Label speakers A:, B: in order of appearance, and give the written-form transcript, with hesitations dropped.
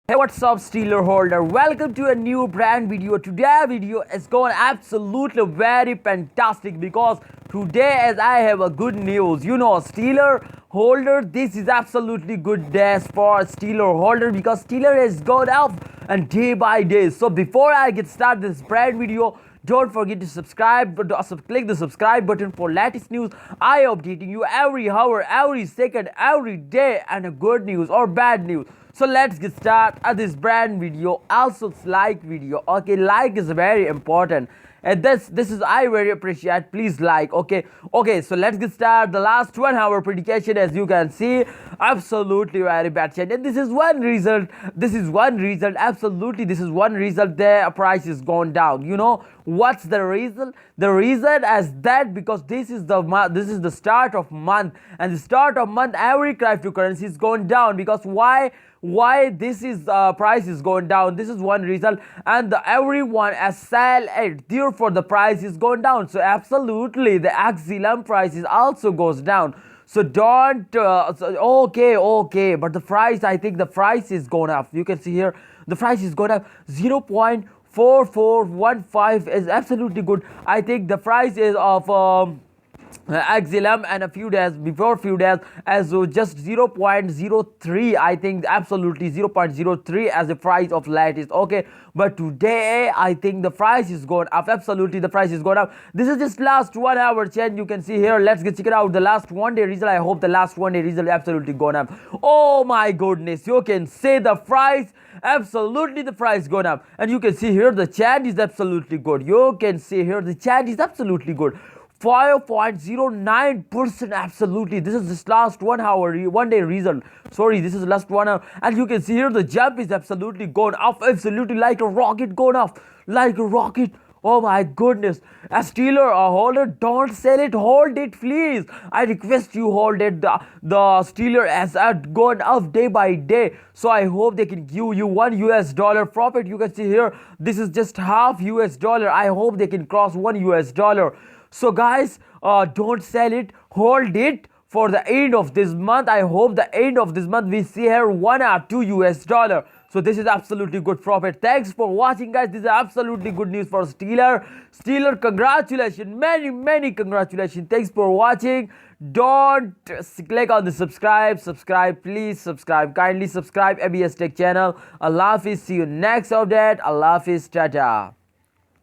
A: Hey, what's up, Steeler holder? Welcome to a new brand video. Today video is going absolutely very fantastic because today as I have a good news. Steeler holder, this is absolutely good days for Steeler holder because Steeler has gone up and day by day. So before I get started this brand video, don't forget to subscribe, click the subscribe button for latest news. I updating you every hour, every second, every day, and a good news or bad news. So let's get started at this brand video. Also like video. Okay, like is very important. And this is I very appreciate. Please like. Okay. So let's get started. The last 1 hour prediction, as you can see, absolutely very bad change. And this is one result. This is one result. Absolutely, this is one result. The price is gone down. You know what's the reason? The reason as that because this is the start of month, and the start of month every cryptocurrency is going down because why this is price is going down. This is one reason, and everyone has sell it, therefore the price is going down. So absolutely the xlm price is also goes down. So don't okay, but the price, I think the price is going up. You can see here the price is going up 0.4415 is absolutely good. I think the price is of xlm, and a few days as just 0.03. I think absolutely 0.03 as the price of latest. Okay, but today I think the price is going up. Absolutely the price is going up. This is just last 1 hour change. You can see here. Let's get check it out the last 1 day result. I hope the last 1 day result absolutely gone up. Oh my goodness, you can say the price, absolutely the price gone up. And you can see here the chart is absolutely good. You can see here the chart is absolutely good. 5.09%. absolutely. This is this last 1 hour 1 day result. Sorry, this is last 1 hour, and you can see here the jump is absolutely gone up, absolutely like a rocket gone up, like a rocket. Oh my goodness. A stealer, a holder, don't sell it, hold it please. I request you hold it. The stealer has gone up day by day. So I hope they can give you $1 profit. You can see here, this is just half $. I hope they can cross $1. So guys, don't sell it, hold it for the end of this month. I hope the end of this month we see here $1 or $2. So this is absolutely good profit. Thanks for watching, guys. This is absolutely good news for Steeler. Steeler, congratulations, many congratulations. Thanks for watching. Don't click on the subscribe, please subscribe, kindly subscribe ABS Tech channel. Allah Hafiz, see you next update. Allah Hafiz, tata.